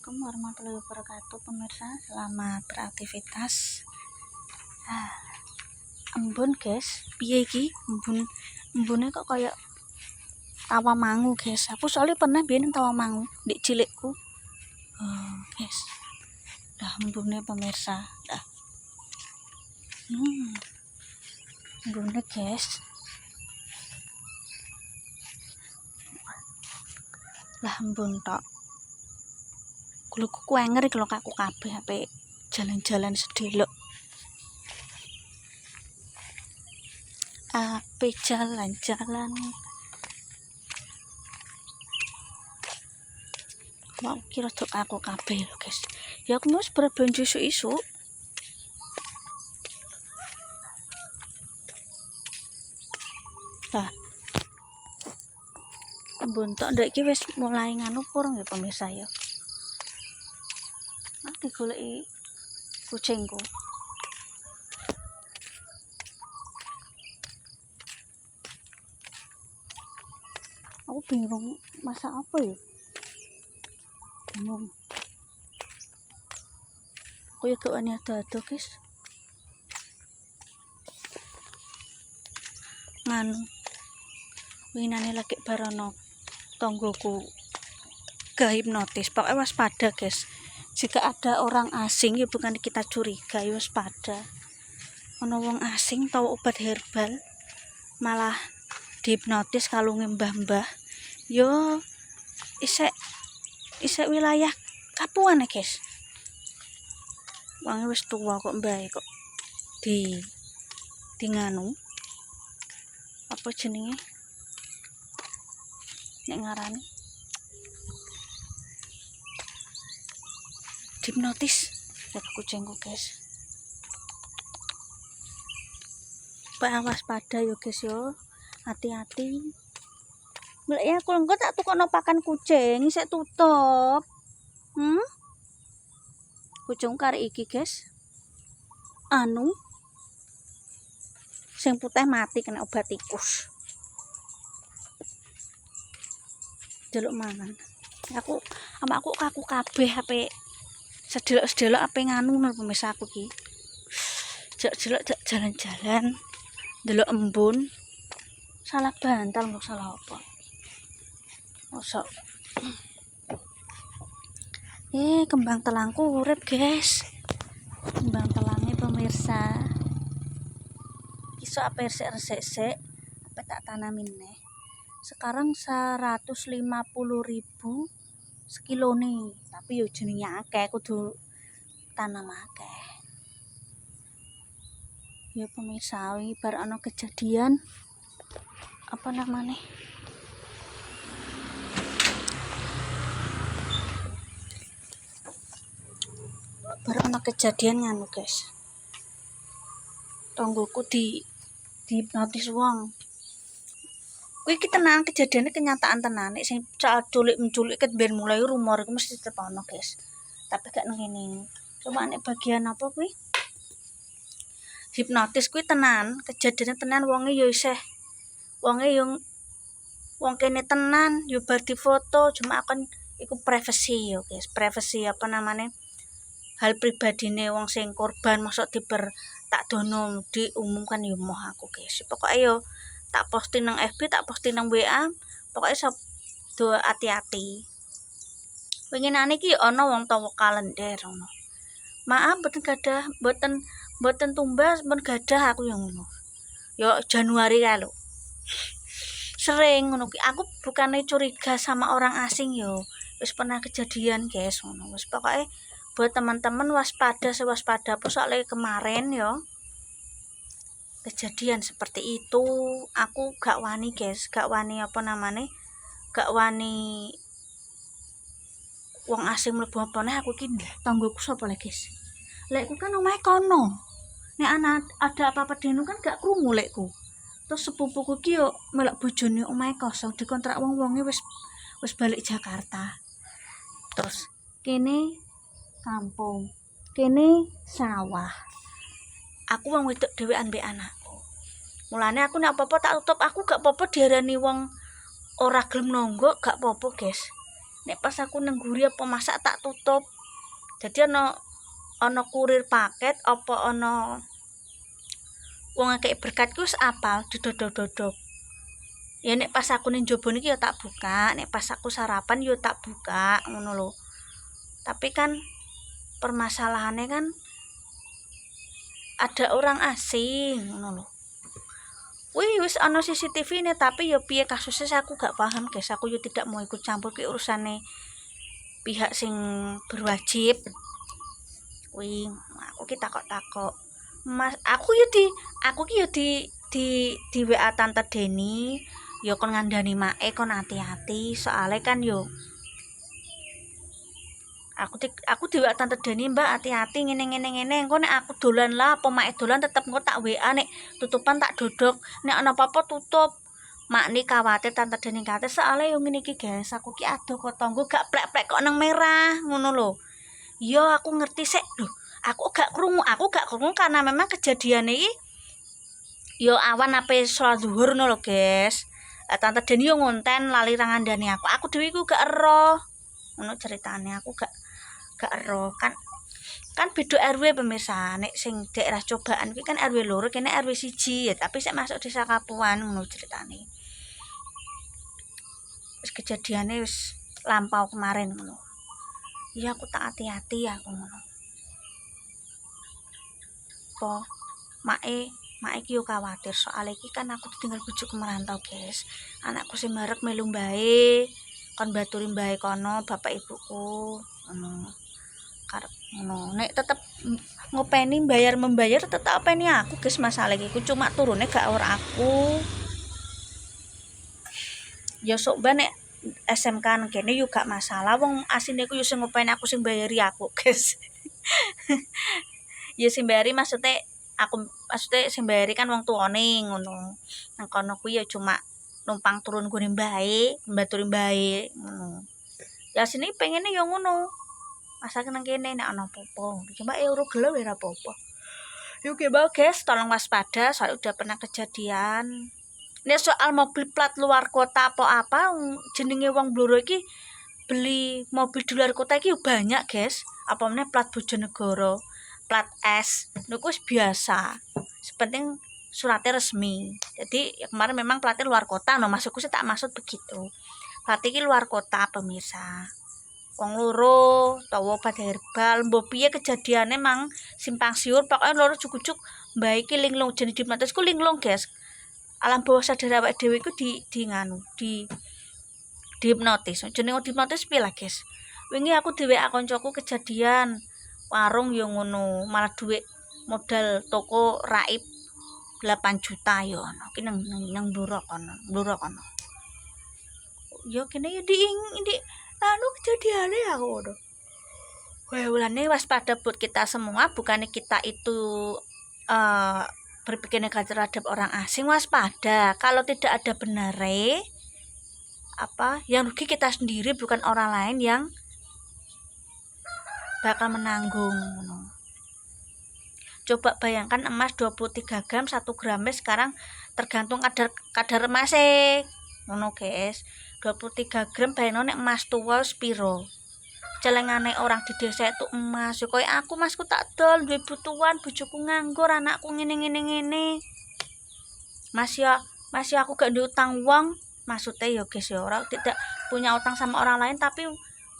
Assalamualaikum warahmatullahi wabarakatuh pemirsa, selamat beraktivitas. Embun guys, piye iki embune kok kayak tawa mangu guys. Aku soalnya pernah biyen tawa mangu di cilikku. Guys, dah embune pemirsa, dah. Embune guys. Lah embun tok. Kuloku kuenger iki lho aku kabeh ape jalan-jalan sedelok. Ape jalan-jalan. Mau kira tok aku kabeh lho guys. Ya aku wis berbelanja isu-isu. Lah. Embun tok ndek iki wis mulai nganu kurang ya pemirsa ya. Nanti goleki kucingku. Aku bingung masak apa ya? Bingung. Aku ya gak wani ado-ado guys. Nganu. Winane lagi barono tonggoku hipnotis. Pokoknya waspada guys. Jika ada orang asing ya bukan kita curiga, ya waspada. Ono wong asing tahu obat herbal malah dihipnotis kalunge mbah-mbah. Yo isek wilayah Kapuan ya guys. Wong wis tua kok mbah kok di nganu. Apa jenenge? Nek ngarani hipnotis ya kucingku guys. Awas pada yo guys yo, hati-hati. Mulai ya aku engko tak tukokno pakan kucing isek tutup. Kucing kari iki guys. Anu sing putih mati kena obat tikus. Delok mangan. Aku kaku kabeh ape sedelok ape nganu nang pemirsa aku iki. Jelek jalan-jalan delok embun. Salah bantal kok salah apa? Mosok. Kembang telangku urip, guys. Kembang telange pemirsa. Iso apa resik-resik apa tak tanamin nih. Sekarang 150.000 sekilone, tapi yo jenenge akeh kudu tanam akeh. Ya pemirsa, bar ana kejadian apa namanya? Bar ana kejadian nganu guys. Tonggoku di hipnotis wong. Kuwi iki tenan kejadiannya kenyataan tenan. Nek sing menculik ket ben mulai rumor iku mesti tetep ana guys. Tapi gak nang kene. Cuma nek bagian apa kuwi? Hipnotis kuwi tenan, kejadiannya tenan wonge yo isih wong kene tenan yo bar difoto cuma akan iku privacy yo guys, privacy apa namanya hal pribadine wong sing korban masuk tak dono diumumkan yo moh aku guys. Pokoke yo tak posting nang FB, tak posting nang WA, pokoke do hati-hati. Winginane iki ana wong tawa kalender ngono. Maaf mboten tumbas men gadah aku yang ngono. Yo Januari kae lho. Sering ngono ki. Aku bukannya curiga sama orang asing yo. Wis pernah kejadian guys ngono. Wis pokoke buat teman-teman waspada sewaspada soalnya kemarin yo. Kejadian seperti itu. Aku gak wani guys, gak wani apa namanya? Gak wani wong asing mlebu apa neh aku ki tanggoku sapa lek guys. Lekku kan omahe kono. Nek ada apa-apa dene kan gak krungu lekku. Terus sepupuku ki yo melok bojone omahe kosong dikontrak wong-wonge wis balik Jakarta. Terus kene kampung, kene sawah. Aku wong wedok dhewean mbek anakku. Mulane aku nek apa-apa tak tutup, aku gak apa-apa diarani wong ora gelem nonggo, gak apa-apa, guys. nek pas aku nang guri apa masak tak tutup. Jadi ana kurir paket apa ana wong akeh berkat ku wis apal didodok-dodok. Ya nek pas aku ning njaba niki ya tak buka, nek pas aku sarapan ya tak buka ngono lho. Tapi kan permasalahannya kan ada orang asing ngono lho. Wis ana CCTV nih, tapi ya piye kasusnya aku gak paham guys. Aku yo tidak mau ikut campur ke urusane pihak sing berwajib. Aku ki takok-takok. Mas, aku ki yo di WA Tante Deni, yo kon ngandani mae kon hati-hati soalnya kan yo aku di WA Tante Deni, Mbak hati-hati ngene engko nek aku dolan lah apa mae dolan tetep engko tak WA nek tutupan tak dodok, nek ana apa-apa tutup. Mak ni khawatir Tante Deni kate soalnya yo ngene iki guys, aku ki adoh kok tonggo gak plek-plek kok nang merah ngono lho. Yo aku ngerti sik lho, aku gak krungu karena memang kejadian iki yo awan ape salat zuhur ngono lho guys. Tante Deni yo ngonten lali ra ngandani aku dhewe iku gak ero. Ngono ceritane aku gak ero kan beda RW pemirsa. Nek sing daerah cobaan kuwi kan RW loro, kene RW 1 ya, tapi sik masuk desa Kapuan ngono ceritane. Wis kejadiane wis lampau kemarin ngono. Iya aku tak hati-hati aku ngono. Po mae iki yo khawatir soal iki kan aku tinggal bujuk merantau guys. Anakku sing marek melu mbae kon baturi mbae kono bapak ibuku ngono. Karep ngono. Nek tetep ngopeni membayar tetep openi aku guys, masalah iki cuma turune gak ora aku. Ya sok ban nek SMK nang kene yo gak masalah, wong asine ku yo sing ngopeni aku sing bayari aku guys. Ya sing bayari maksudnya sing bayari kan wong tuane ngono. Nang kono ku ya cuma numpang turun gune mbae, mbaturi mbae ngono. Ya sini pengennya yo ngono. Masa nang kene nek ana apa-apa. Coba ora gelem ora apa-apa. Yuk guys, tolong waspada soalnya udah pernah kejadian. Ini soal mobil plat luar kota apa jenenge wong Blora iki beli mobil di luar kota iki banyak guys. Apa meneh plat Bojonegoro, plat S, niku wis biasa. Sepenting suratnya resmi. Jadi ya kemarin memang platnya luar kota, no masukku sih tak maksud begitu. Plat iki luar kota pemirsa. Wong loro tawa obat herbal, mbok piye kejadiane mang simpang siur pokoknya loro cukup mbak iki linglung jenis hipnotisku linglung guys. Alam bawah sadar awake dhewe iku di nganu, di hipnotis. Jenenge hipnotis piye lah guys. Wingi aku di WA koncoku kejadian warung yo ngono, malah duit modal toko raib 8 juta yo ono. Ki nang Blora kono. Yo kene yo di anu kejadiannya aku udah. Ulane waspada buat kita semua, bukannya kita itu berpikir negatif terhadap orang asing. Waspada kalau tidak ada benare, yang rugi kita sendiri bukan orang lain yang bakal menanggung. Coba bayangkan emas 23 gram 1 gramnya sekarang tergantung kadar emasnya ngono guys. 23 gram bayangno nek emas tua piro. Celengane orang di desa itu emas. Yo koyo aku masku tak dol duwe butuhan, bojoku nganggur, anakku ngene. Mas ya aku gak duwe utang wong. Maksudnya ya guys ya orang tidak punya utang sama orang lain, tapi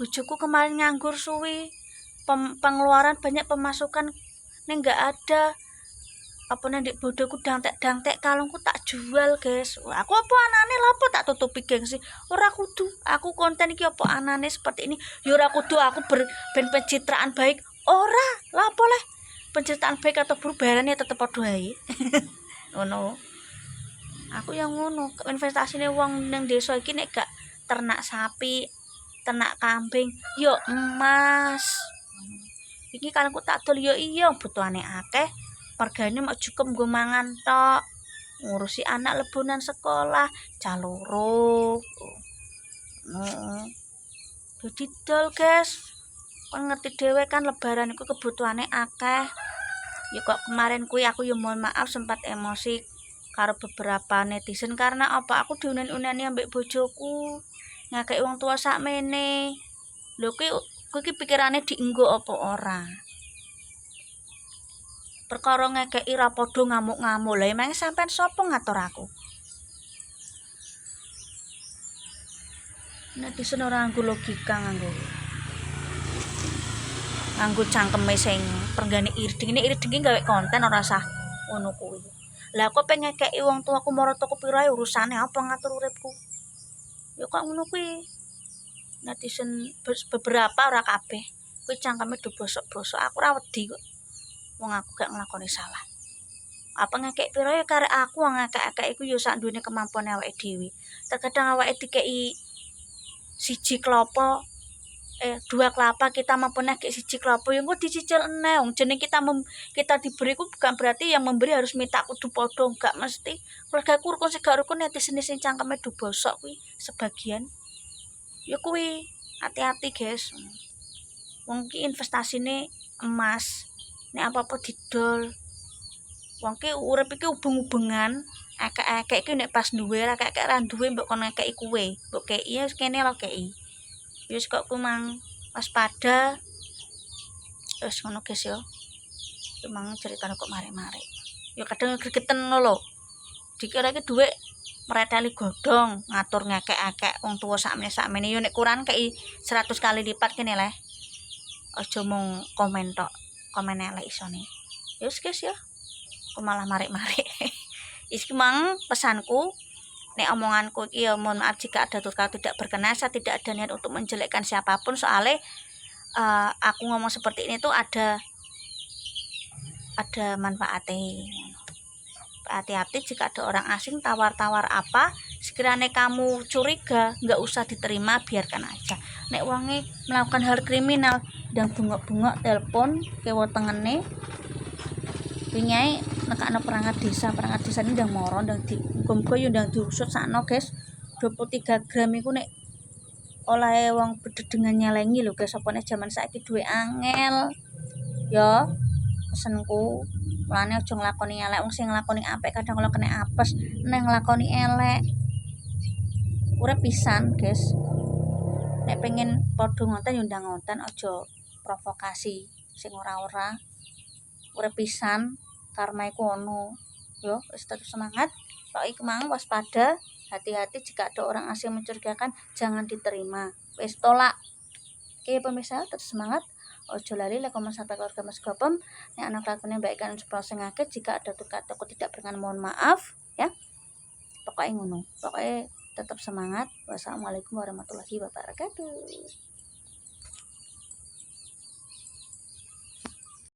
bojoku kemarin nganggur suwi. Pengeluaran banyak, pemasukan ning gak ada. Apa nang bodohku dangtek kalungku tak jual guys. Aku apa anane lapo tak tutupi gengsi. Ora kudu aku konten iki apa anane seperti ini. Ya ora kudu aku ben pencitraan baik. Ora lapo leh pencitraan baik atau buruk bayarannya tetep padha ae. Ngono. Aku yang ngono, investasinya wong nang desa iki nek gak ternak sapi, ternak kambing, yo emas. Iki kalungku tak dol yo iya butuhane akeh. Regane mak cukup nggo mangan tok, ngurusi anak lebonan sekolah, caloro. Jadi dol guys. Kon ngerti dhewe kan lebaran iku kebutuhane akeh. Ya kok kemarin kuwi aku ya mohon maaf sempat emosi karo beberapa netizen karena apa aku diunen-uneni ambek bojoku. ngakei wong tua sakmene. Lho kuwi pikirane dienggo apa ora? Perkara ngekeki ra padha ngamuk-ngamuk. Lah emang sampean sapa ngatur aku? Netizen ora nganggo logika, nganggo cangkeme sing prenggane irding. Nek irding gawe konten ora usah ngono kuwi. Lah kok pengen ngekeki wong tuaku marotaku pira urusane apa ngatur uripku? Ya kok ngono kuwi. Netizen beberapa ora kabeh. Kuwi cangkeme do bosok-bosok. Aku ora wedi kok. Wong aku gak nglakoni salah. Apa ngekek pira ya karek aku ngekek iku ya sak duwene kemampuane awake dhewe. Terkadang awake dikeki siji klopo dua kelapa kita mampu ngekek siji klopo ya engko dicicil eneh. Wong jeneng kita diberi ku bukan berarti yang memberi harus minta kudu padha, gak mesti. Keluargaku rukun sing gak rukun netizen sing cangkeme do bosok kuwi sebagian. Ya kuwi hati-hati guys. Wong ki investasinya emas. Nek apa-apa didol. Wong ki urip iki ubeng-ubengan, akeh-akeh iki nek pas duwe, akeh-akeh ra duwe mbok kon ngekeki kuwe. Mbok kei ya kene lho kei. Wis kok ku mang waspada. Wis ngono guys ya. Memang ceritane kok mari-mari. Ya kadang gregeten lho. Dikira iki dhuwit mreteli godhong, ngatur ngekek-akeh wong tuwa sakmene ya nek kurang kei 100 kali lipat kene le. Aja mung komen tok. Komen elek isone. Ya wis guys ya. Aku malah marik-marik. Iki mang pesanku, nek omonganku iki ya mohon maaf jika ada tutur tidak berkenan. Saya tidak ada niat untuk menjelekkan siapapun soalnya aku ngomong seperti ini tuh ada manfaatnya. Hati-hati jika ada orang asing tawar-tawar apa, sekiranya kamu curiga, nggak usah diterima, biarkan aja. Nek wonge melakukan hal kriminal dan bungok-bungok telepon ke wetengene Pinyai nekakno perangkat desa ini ndang moro ndang muga-muga yo ndang diusut sakno guys. 23 gram iku nek olahe wong bededengan nyelengi lho guys, apa nek jaman saiki duwe angel. Ya pesenku mulane aja nglakoni elek, wong sing nglakoni apik kadang kala kena apes, neng nglakoni elek. Urip pisan guys. Nek pengen padha ngonten yo ndang ngonten, aja provokasi sing ora-ora. Urip pisan karma iku ono yo, wis tetep semangat. Pokoke kemang waspada, hati-hati jika ada orang asing mencurigakan jangan diterima, wis tolak. Oke pemirsa, tetap semangat, ojo lali like komen sampai keluarga Mas Gopem. Nek anak lakune baikkan proses ngakit, jika ada kata aku tidak berkenan mohon maaf ya. Pokoknya ngono, pokoknya tetap semangat. Wassalamualaikum warahmatullahi wabarakatuh.